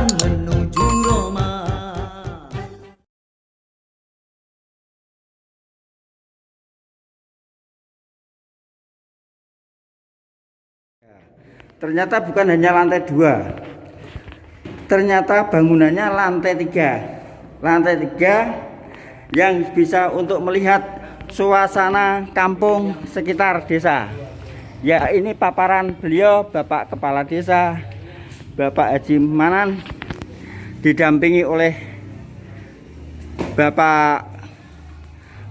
jalan menuju Roma. Ternyata bukan hanya lantai 2, ternyata bangunannya lantai 3. Lantai 3 yang bisa untuk melihat suasana kampung sekitar desa. Ya, ini paparan beliau, Bapak Kepala Desa, Bapak Haji Manan, didampingi oleh Bapak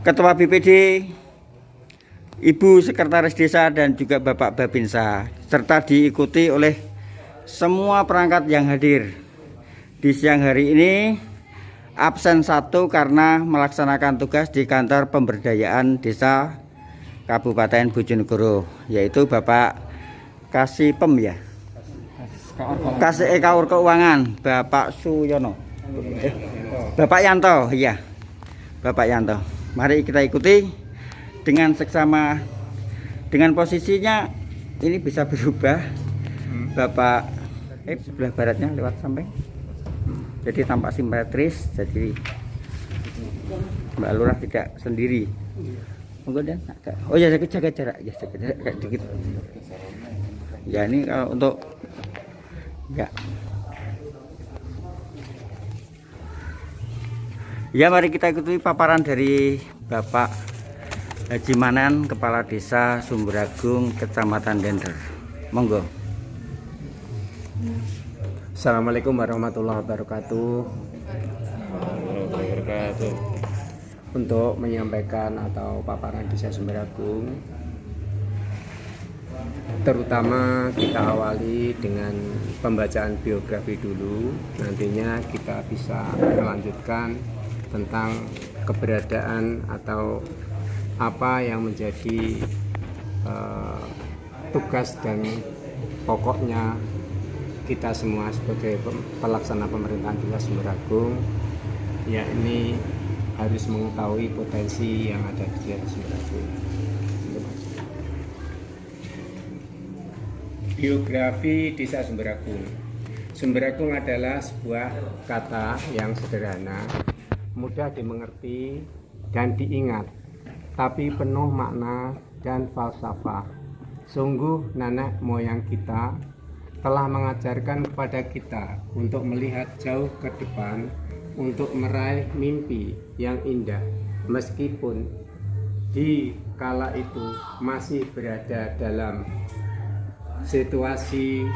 Ketua BPD, Ibu Sekretaris Desa, dan juga Bapak Babinsa, serta diikuti oleh semua perangkat yang hadir. Di siang hari ini absen 1 karena melaksanakan tugas di kantor pemberdayaan desa Kabupaten Bojonegoro, yaitu Bapak Kasipem ya, Kaur Keuangan, Bapak Suyono, Bapak Yanto, ya, Bapak Yanto. Mari kita ikuti dengan seksama. Dengan posisinya ini bisa berubah, Bapak sebelah baratnya lewat samping, jadi tampak simetris, jadi Mbak Lurah tidak sendiri. Monggo dan agak. Oh ya, jaga jarak ya, jaga jarak kayak dikit. Ya, ini kalau untuk ya. Ya, mari kita ikuti paparan dari Bapak Haji Manan, Kepala Desa Sumberagung, Kecamatan Dender. Monggo. Assalamualaikum warahmatullahi wabarakatuh. Untuk menyampaikan atau paparan Desa Sumberagung, terutama kita awali dengan pembacaan biografi dulu. Nantinya kita bisa melanjutkan tentang keberadaan atau apa yang menjadi tugas dan pokoknya kita semua sebagai pelaksana pemerintahan Desa Sumberagung, yakni harus mengetahui potensi yang ada di Desa Sumberagung. Biografi Desa Sumberagung. Sumberagung adalah sebuah kata yang sederhana, mudah dimengerti dan diingat, tapi penuh makna dan falsafah. Sungguh nenek moyang kita telah mengajarkan kepada kita untuk melihat jauh ke depan, untuk meraih mimpi yang indah, meskipun di kala itu masih berada dalam situasi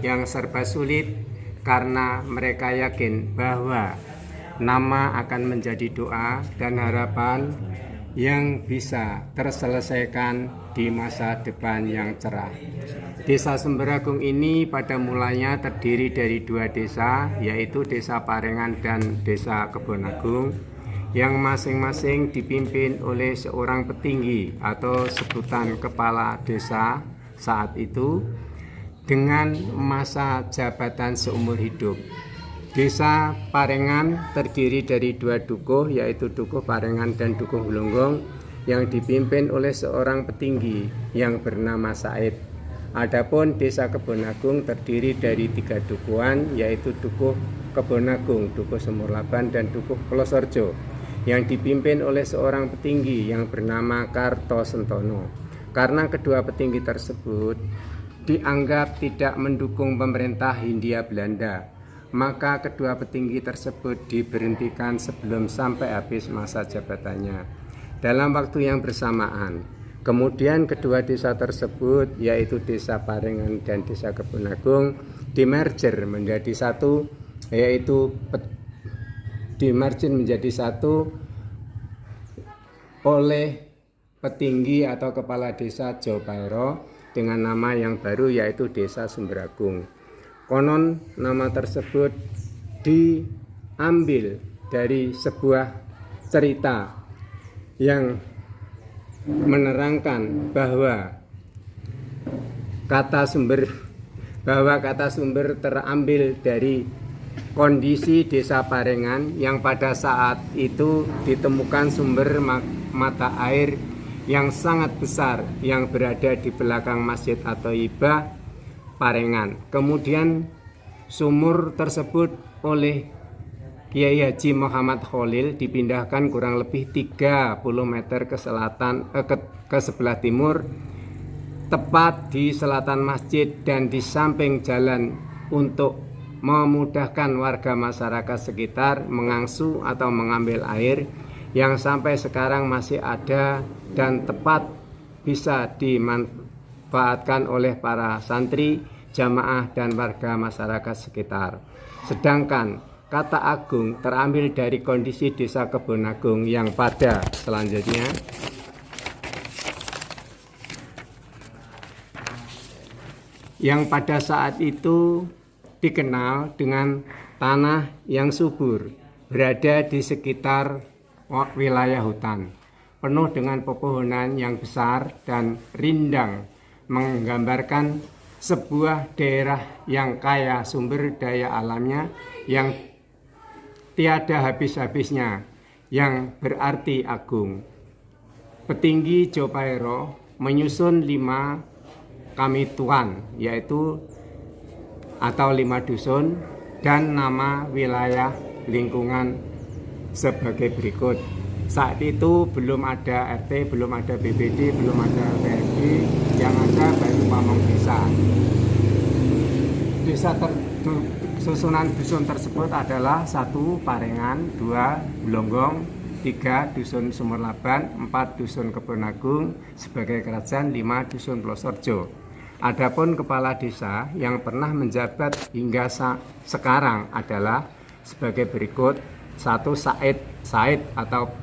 yang serba sulit, karena mereka yakin bahwa nama akan menjadi doa dan harapan yang bisa terselesaikan di masa depan yang cerah. Desa Sumberagung ini pada mulanya terdiri dari 2 desa, yaitu Desa Parengan dan Desa Kebonagung, yang masing-masing dipimpin oleh seorang petinggi atau sebutan kepala desa saat itu, dengan masa jabatan seumur hidup. Desa Parengan terdiri dari 2 dukuh, yaitu Dukuh Parengan dan Dukuh Blonggong, yang dipimpin oleh seorang petinggi yang bernama Said. Adapun Desa Kebonagung terdiri dari 3 dukuhan, yaitu Dukuh Kebonagung, Dukuh Sumurlaban, dan Dukuh Plosorjo, yang dipimpin oleh seorang petinggi yang bernama Kartosentono. Karena kedua petinggi tersebut dianggap tidak mendukung pemerintah Hindia Belanda, maka kedua petinggi tersebut diberhentikan sebelum sampai habis masa jabatannya dalam waktu yang bersamaan. Kemudian kedua desa tersebut, yaitu Desa Parengan dan Desa Kebonagung, dimerger menjadi satu, yaitu oleh petinggi atau kepala desa Jopairo dengan nama yang baru, yaitu Desa Sumberagung. Konon nama tersebut diambil dari sebuah cerita yang menerangkan bahwa kata sumber terambil dari kondisi Desa Parengan yang pada saat itu ditemukan sumber mata air yang sangat besar yang berada di belakang Masjid At-Thayyibah Parengan. Kemudian sumur tersebut oleh Kiai Haji Muhammad Khalil dipindahkan kurang lebih 30 meter ke selatan ke sebelah timur, tepat di selatan masjid dan di samping jalan, untuk memudahkan warga masyarakat sekitar mengangsu atau mengambil air yang sampai sekarang masih ada dan tepat bisa dimanfaatkan oleh para santri, jamaah dan warga masyarakat sekitar. Sedangkan kata agung terambil dari kondisi desa Kebonagung yang pada selanjutnya yang pada saat itu dikenal dengan tanah yang subur, berada di sekitar wilayah hutan, penuh dengan pepohonan yang besar dan rindang, menggambarkan sebuah daerah yang kaya sumber daya alamnya yang tiada habis-habisnya, yang berarti agung. Petinggi Jopairo menyusun 5 kamituan, yaitu atau 5 dusun, dan nama wilayah lingkungan sebagai berikut. Saat itu belum ada RT, belum ada BPD, belum ada PRD, yang ada baru pamong desa. Susunan dusun tersebut adalah 1 Parengan, 2 Blonggong, 3 Dusun Sumurlaban, 4 Dusun Kebonagung sebagai kerajaan, 5 Dusun Plosorjo. Adapun kepala desa yang pernah menjabat hingga sekarang adalah sebagai berikut: 1 Said atau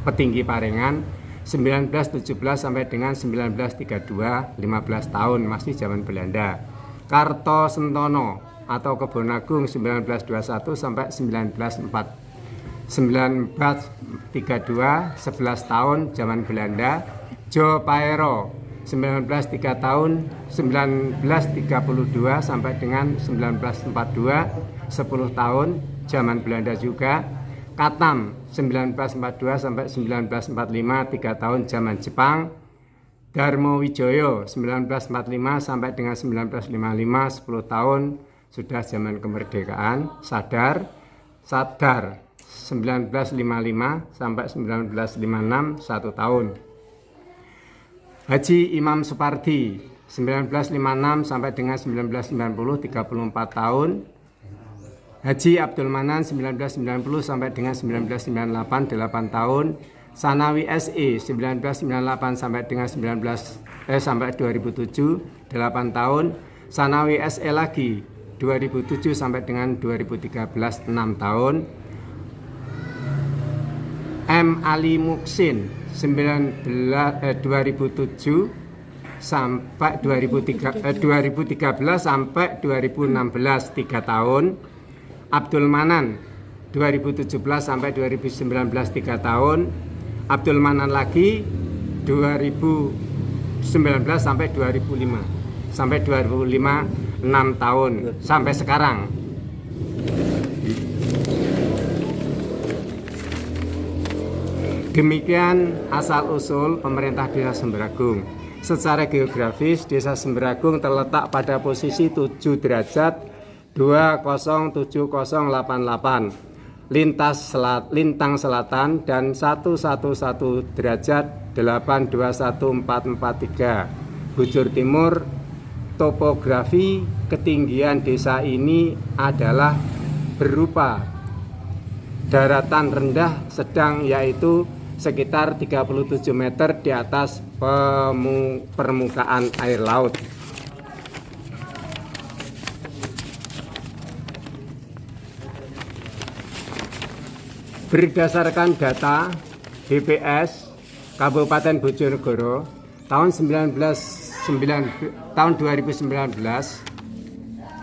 petinggi Parengan, 1917 sampai dengan 1932, 15 tahun, masih zaman Belanda. Karto Sentono atau Kebonagung, 1921 sampai 1932, 11 tahun, zaman Belanda. Jopairo, 1903 tahun, 1932 sampai dengan 1942, 10 tahun, zaman Belanda juga. Katam, 1942 sampai 1945, 3 tahun, zaman Jepang. Darmo Wijoyo, 1945 sampai dengan 1955, 10 tahun, sudah zaman kemerdekaan. Sadar, 1955 sampai 1956, 1 tahun. Haji Imam Supardi, 1956 sampai dengan 1990, 34 tahun. Haji Abdul Manan, 1990 sampai dengan 1998, 8 tahun. Sanawi SE, 1998 sampai dengan 2007, 8 tahun. Sanawi SE lagi, 2007 sampai dengan 2013, 6 tahun. M. Ali Muksin, 2007 sampai 2013 sampai 2016, 3 tahun. Abdul Manan, 2017 sampai 2019, 3 tahun. Abdul Manan lagi, 2019 sampai 2005, 6 tahun sampai sekarang. Demikian asal-usul pemerintah Desa Semberagung. Secara geografis, Desa Semberagung terletak pada posisi 7 derajat 207,088 lintang selatan dan 111 derajat 821443 bujur timur. Topografi ketinggian desa ini adalah berupa daratan rendah sedang, yaitu sekitar 37 meter di atas permukaan air laut. Berdasarkan data BPS Kabupaten Bojonegoro tahun 2019,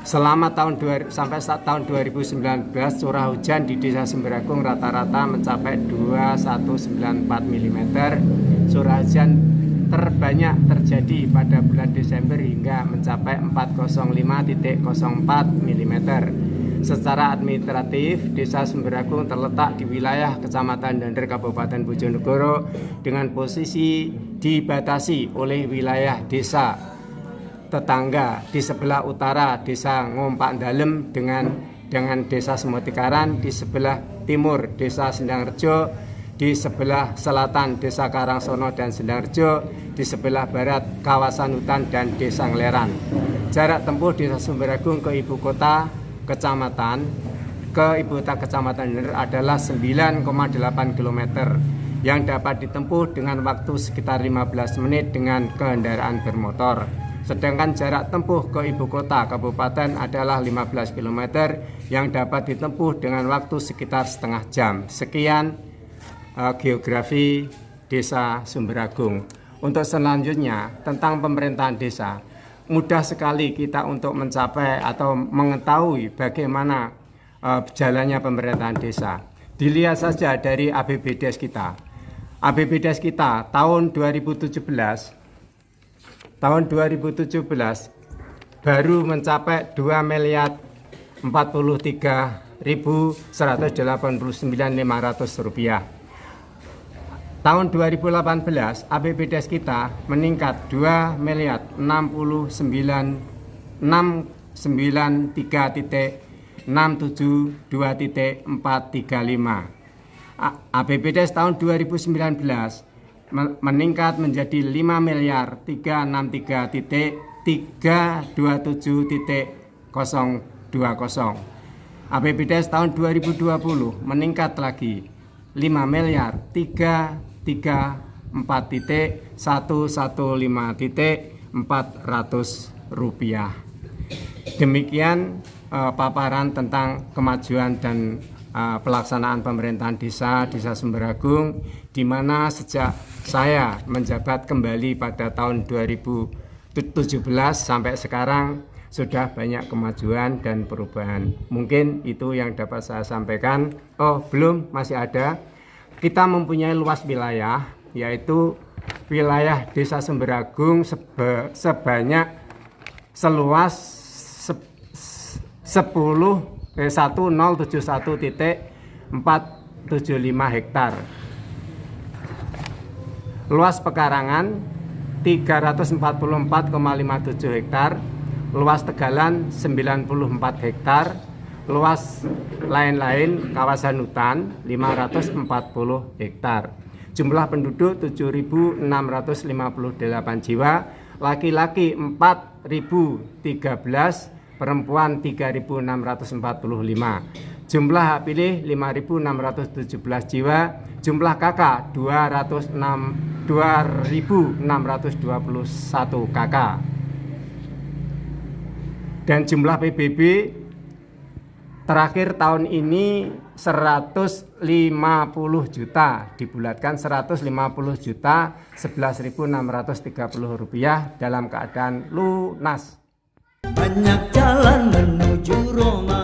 selama sampai tahun 2019, curah hujan di Desa Semberagung rata-rata mencapai 2194 mm. Curah hujan terbanyak terjadi pada bulan Desember hingga mencapai 405,04 mm. Secara administratif, Desa Semberagung terletak di wilayah Kecamatan Dander, Kabupaten Bojonegoro dengan posisi dibatasi oleh wilayah desa tetangga di sebelah utara Desa Ngompak Dalem dengan Desa Semotikaran, di sebelah timur Desa Sendangrejo, di sebelah selatan Desa Karangsono dan Sendangrejo, di sebelah barat kawasan hutan dan Desa Ngleran. Jarak tempuh Desa Sumberagung ke ibu kota kecamatan Bener adalah 9,8 km yang dapat ditempuh dengan waktu sekitar 15 menit dengan kendaraan bermotor. Sedangkan jarak tempuh ke ibu kota kabupaten adalah 15 km yang dapat ditempuh dengan waktu sekitar setengah jam. Sekian geografi Desa Sumberagung. Untuk selanjutnya tentang pemerintahan desa, mudah sekali kita untuk mencapai atau mengetahui bagaimana jalannya pemerintahan desa. Dilihat saja dari APBDes kita. APBDes kita tahun 2017 baru mencapai 2.043.189.500 rupiah. Tahun 2018 APBDes kita meningkat 2.693.672.435. APBDes tahun 2019 meningkat menjadi 5.327.020. APBDes tahun 2020 meningkat lagi 5.334.115.400 rupiah. Demikian paparan tentang kemajuan dan pelaksanaan pemerintahan Desa Sumberagung, di mana sejak saya menjabat kembali pada tahun 2017 sampai sekarang sudah banyak kemajuan dan perubahan. Mungkin itu yang dapat saya sampaikan. Oh, belum, masih ada. Kita mempunyai luas wilayah, yaitu wilayah Desa Sumberagung sebanyak seluas 1071.475 hektar. Luas pekarangan 344,57 hektar. Luas tegalan 94 hektar. Luas lain-lain kawasan hutan 540 hektar. Jumlah penduduk 7.658 jiwa, laki-laki 4.013, perempuan 3.645. Jumlah hak pilih 5.617 jiwa, jumlah KK 2.621 KK. Dan jumlah PBB terakhir tahun ini 150 juta, dibulatkan 150 juta 11.630 rupiah dalam keadaan lunas. Banyak jalan menuju Roma.